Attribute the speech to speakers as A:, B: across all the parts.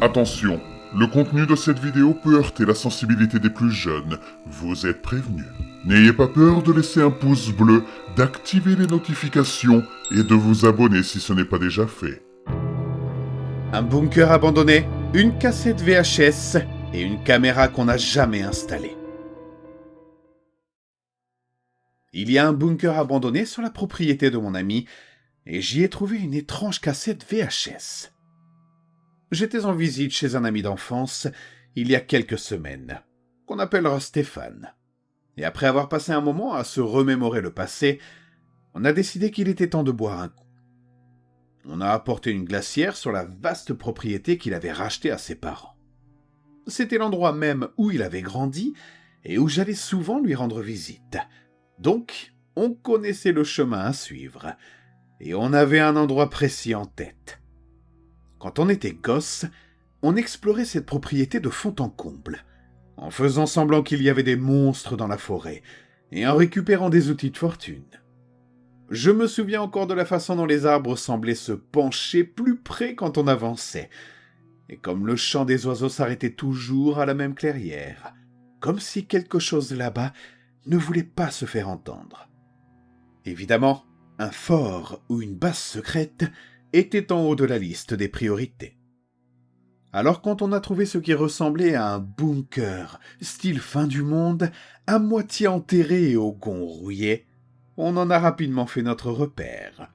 A: Attention, le contenu de cette vidéo peut heurter la sensibilité des plus jeunes. Vous êtes prévenus. N'ayez pas peur de laisser un pouce bleu, d'activer les notifications et de vous abonner si ce n'est pas déjà fait.
B: Un bunker abandonné, une cassette VHS et une caméra qu'on n'a jamais installée. Il y a un bunker abandonné sur la propriété de mon ami et j'y ai trouvé une étrange cassette VHS. J'étais en visite chez un ami d'enfance il y a quelques semaines, qu'on appellera Stéphane. Et après avoir passé un moment à se remémorer le passé, on a décidé qu'il était temps de boire un coup. On a apporté une glacière sur la vaste propriété qu'il avait rachetée à ses parents. C'était l'endroit même où il avait grandi et où j'allais souvent lui rendre visite. Donc, on connaissait le chemin à suivre et on avait un endroit précis en tête. Quand on était gosse, on explorait cette propriété de fond en comble, en faisant semblant qu'il y avait des monstres dans la forêt et en récupérant des outils de fortune. Je me souviens encore de la façon dont les arbres semblaient se pencher plus près quand on avançait, et comme le chant des oiseaux s'arrêtait toujours à la même clairière, comme si quelque chose là-bas ne voulait pas se faire entendre. Évidemment, un fort ou une base secrète était en haut de la liste des priorités. Alors quand on a trouvé ce qui ressemblait à un bunker, style fin du monde, à moitié enterré et au gonds rouillé, on en a rapidement fait notre repère.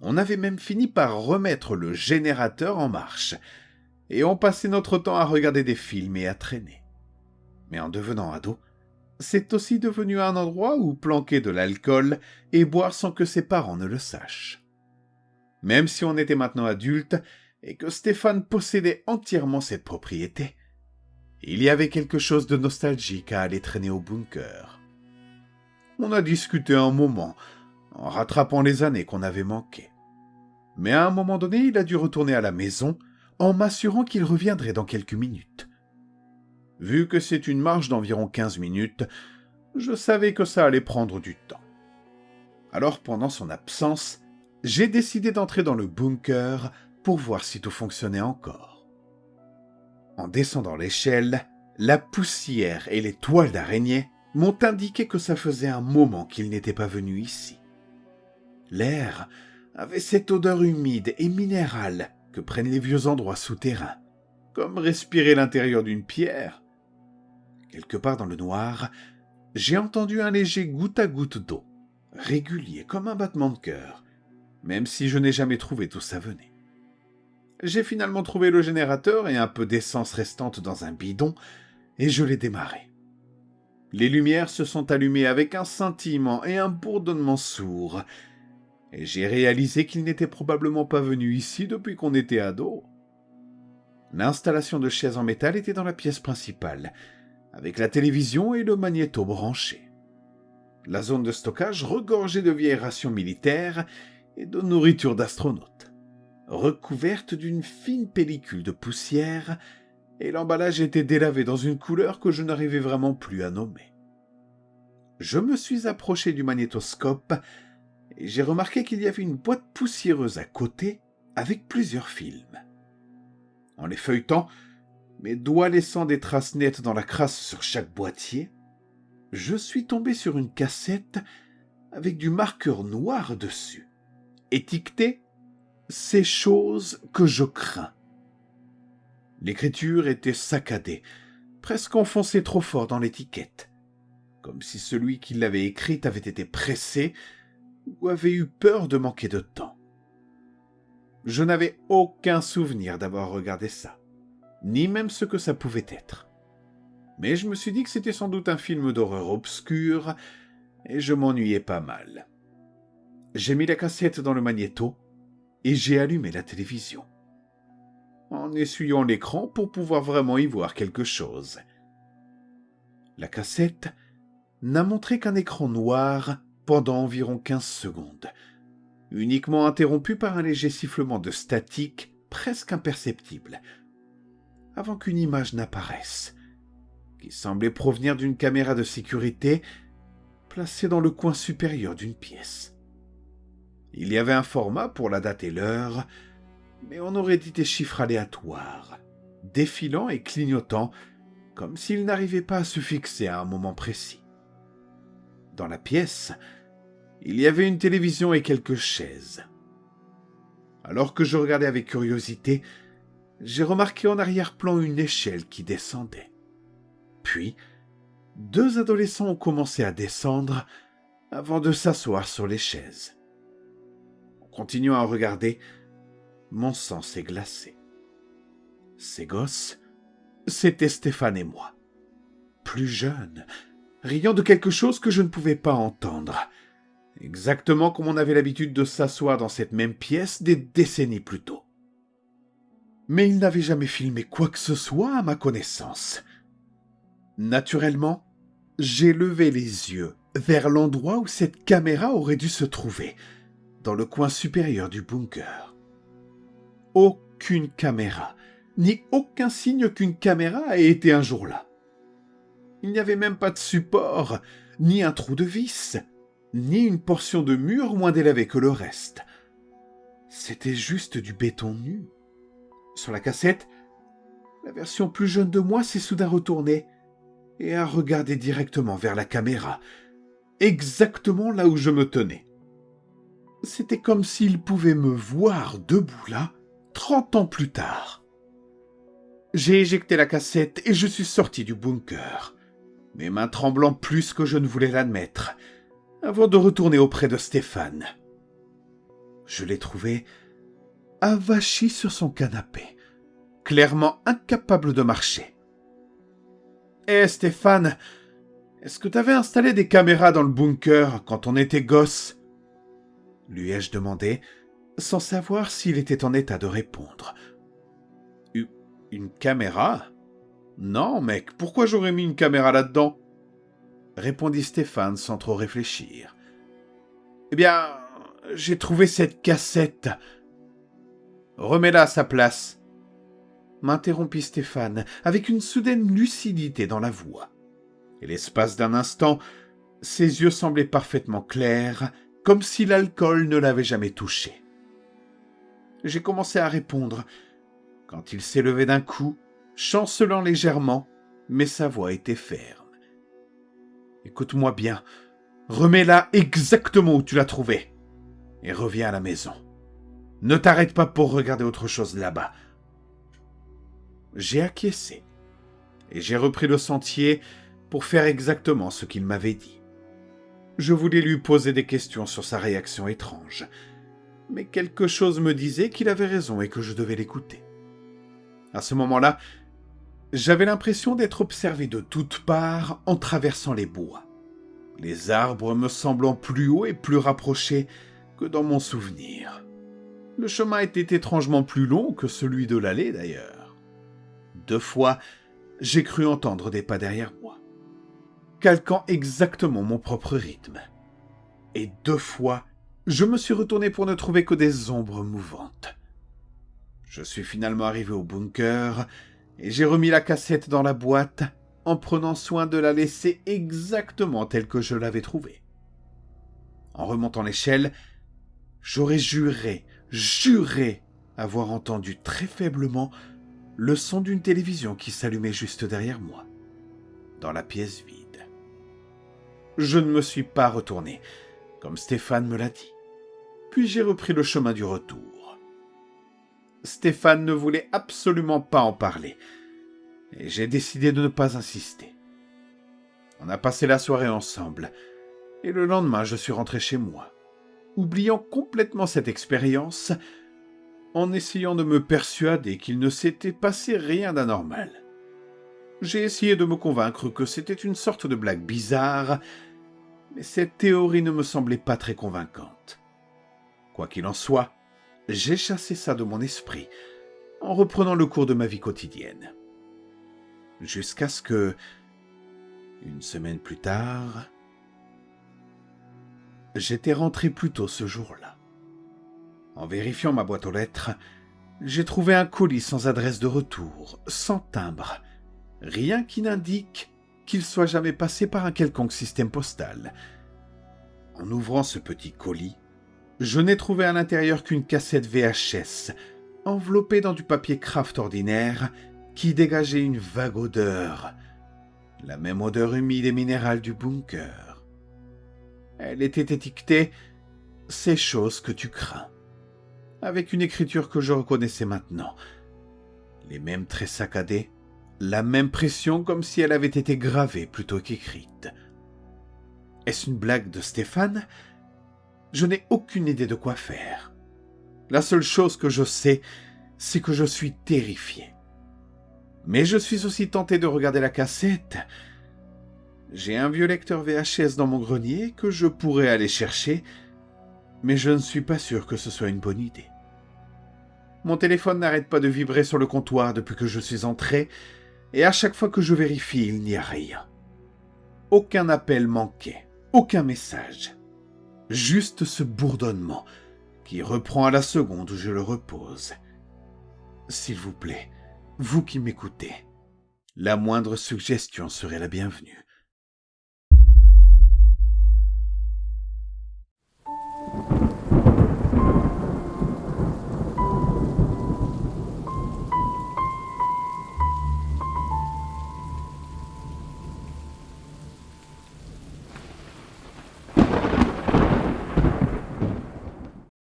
B: On avait même fini par remettre le générateur en marche, et on passait notre temps à regarder des films et à traîner. Mais en devenant ado, c'est aussi devenu un endroit où planquer de l'alcool et boire sans que ses parents ne le sachent. Même si on était maintenant adulte et que Stéphane possédait entièrement cette propriété, il y avait quelque chose de nostalgique à aller traîner au bunker. On a discuté un moment, en rattrapant les années qu'on avait manquées. Mais à un moment donné, il a dû retourner à la maison en m'assurant qu'il reviendrait dans quelques minutes. Vu que c'est une marche d'environ 15 minutes, je savais que ça allait prendre du temps. Alors pendant son absence, j'ai décidé d'entrer dans le bunker pour voir si tout fonctionnait encore. En descendant l'échelle, la poussière et les toiles d'araignée m'ont indiqué que ça faisait un moment qu'il n'était pas venu ici. L'air avait cette odeur humide et minérale que prennent les vieux endroits souterrains, comme respirer l'intérieur d'une pierre. Quelque part dans le noir, j'ai entendu un léger goutte à goutte d'eau, régulier comme un battement de cœur, même si je n'ai jamais trouvé d'où ça venait. J'ai finalement trouvé le générateur et un peu d'essence restante dans un bidon, et je l'ai démarré. Les lumières se sont allumées avec un scintillement et un bourdonnement sourd, et j'ai réalisé qu'il n'était probablement pas venu ici depuis qu'on était ado. L'installation de chaises en métal était dans la pièce principale, avec la télévision et le magnéto branchés. La zone de stockage regorgeait de vieilles rations militaires et de nourriture d'astronautes, recouverte d'une fine pellicule de poussière, et l'emballage était délavé dans une couleur que je n'arrivais vraiment plus à nommer. Je me suis approché du magnétoscope et j'ai remarqué qu'il y avait une boîte poussiéreuse à côté avec plusieurs films. En les feuilletant, mes doigts laissant des traces nettes dans la crasse sur chaque boîtier, je suis tombé sur une cassette avec du marqueur noir dessus, étiqueté « Ces choses que je crains ». L'écriture était saccadée, presque enfoncée trop fort dans l'étiquette, comme si celui qui l'avait écrite avait été pressé ou avait eu peur de manquer de temps. Je n'avais aucun souvenir d'avoir regardé ça, ni même ce que ça pouvait être. Mais je me suis dit que c'était sans doute un film d'horreur obscur, et je m'ennuyais pas mal. J'ai mis la cassette dans le magnéto, et j'ai allumé la télévision, en essuyant l'écran pour pouvoir vraiment y voir quelque chose. La cassette n'a montré qu'un écran noir pendant environ 15 secondes, uniquement interrompu par un léger sifflement de statique presque imperceptible, avant qu'une image n'apparaisse, qui semblait provenir d'une caméra de sécurité placée dans le coin supérieur d'une pièce. Il y avait un format pour la date et l'heure, mais on aurait dit des chiffres aléatoires, défilant et clignotant, comme s'il n'arrivait pas à se fixer à un moment précis. Dans la pièce, il y avait une télévision et quelques chaises. Alors que je regardais avec curiosité, j'ai remarqué en arrière-plan une échelle qui descendait. Puis, 2 adolescents ont commencé à descendre avant de s'asseoir sur les chaises. En continuant à regarder, mon sang s'est glacé. Ces gosses, c'était Stéphane et moi. Plus jeunes, riant de quelque chose que je ne pouvais pas entendre. Exactement comme on avait l'habitude de s'asseoir dans cette même pièce des décennies plus tôt. Mais ils n'avaient jamais filmé quoi que ce soit à ma connaissance. Naturellement, j'ai levé les yeux vers l'endroit où cette caméra aurait dû se trouver, dans le coin supérieur du bunker. Aucune caméra, ni aucun signe qu'une caméra ait été un jour là. Il n'y avait même pas de support, ni un trou de vis, ni une portion de mur moins délavée que le reste. C'était juste du béton nu. Sur la cassette, la version plus jeune de moi s'est soudain retournée et a regardé directement vers la caméra, exactement là où je me tenais. C'était comme s'il pouvait me voir debout là, 30 ans plus tard. J'ai éjecté la cassette et je suis sorti du bunker, mes mains tremblant plus que je ne voulais l'admettre, avant de retourner auprès de Stéphane. Je l'ai trouvé avachi sur son canapé, clairement incapable de marcher. « Hé Stéphane, est-ce que t'avais installé des caméras dans le bunker quand on était gosse ?» lui ai-je demandé, sans savoir s'il était en état de répondre. « Une caméra ? Non, mec, pourquoi j'aurais mis une caméra là-dedans ?» répondit Stéphane sans trop réfléchir. « Eh bien, j'ai trouvé cette cassette. »« Remets-la à sa place. » m'interrompit Stéphane, avec une soudaine lucidité dans la voix. Et l'espace d'un instant, ses yeux semblaient parfaitement clairs, comme si l'alcool ne l'avait jamais touché. J'ai commencé à répondre, quand il s'est levé d'un coup, chancelant légèrement, mais sa voix était ferme. « Écoute-moi bien, remets-la exactement où tu l'as trouvée, et reviens à la maison. Ne t'arrête pas pour regarder autre chose là-bas. » J'ai acquiescé, et j'ai repris le sentier pour faire exactement ce qu'il m'avait dit. Je voulais lui poser des questions sur sa réaction étrange, mais quelque chose me disait qu'il avait raison et que je devais l'écouter. À ce moment-là, j'avais l'impression d'être observé de toutes parts en traversant les bois, les arbres me semblant plus hauts et plus rapprochés que dans mon souvenir. Le chemin était étrangement plus long que celui de l'allée d'ailleurs. 2 fois, j'ai cru entendre des pas derrière moi, calquant exactement mon propre rythme. Et 2 fois, je me suis retourné pour ne trouver que des ombres mouvantes. Je suis finalement arrivé au bunker et j'ai remis la cassette dans la boîte en prenant soin de la laisser exactement telle que je l'avais trouvée. En remontant l'échelle, j'aurais juré avoir entendu très faiblement le son d'une télévision qui s'allumait juste derrière moi, dans la pièce vide. Je ne me suis pas retourné, comme Stéphane me l'a dit. Puis j'ai repris le chemin du retour. Stéphane ne voulait absolument pas en parler, et j'ai décidé de ne pas insister. On a passé la soirée ensemble, et le lendemain je suis rentré chez moi, oubliant complètement cette expérience, en essayant de me persuader qu'il ne s'était passé rien d'anormal. J'ai essayé de me convaincre que c'était une sorte de blague bizarre, mais cette théorie ne me semblait pas très convaincante. Quoi qu'il en soit, j'ai chassé ça de mon esprit, en reprenant le cours de ma vie quotidienne. Jusqu'à ce que, une semaine plus tard, j'étais rentré plus tôt ce jour-là. En vérifiant ma boîte aux lettres, j'ai trouvé un colis sans adresse de retour, sans timbre, rien qui n'indique qu'il soit jamais passé par un quelconque système postal. En ouvrant ce petit colis, je n'ai trouvé à l'intérieur qu'une cassette VHS, enveloppée dans du papier craft ordinaire qui dégageait une vague odeur, la même odeur humide et minérale du bunker. Elle était étiquetée « Ces choses que tu crains », avec une écriture que je reconnaissais maintenant. Les mêmes traits saccadés, la même pression comme si elle avait été gravée plutôt qu'écrite. Est-ce une blague de Stéphane ? Je n'ai aucune idée de quoi faire. La seule chose que je sais, c'est que je suis terrifié. Mais je suis aussi tenté de regarder la cassette. J'ai un vieux lecteur VHS dans mon grenier que je pourrais aller chercher, mais je ne suis pas sûr que ce soit une bonne idée. Mon téléphone n'arrête pas de vibrer sur le comptoir depuis que je suis entré, et à chaque fois que je vérifie, il n'y a rien. Aucun appel manqué, aucun message. Juste ce bourdonnement qui reprend à la seconde où je le repose. S'il vous plaît, vous qui m'écoutez, la moindre suggestion serait la bienvenue.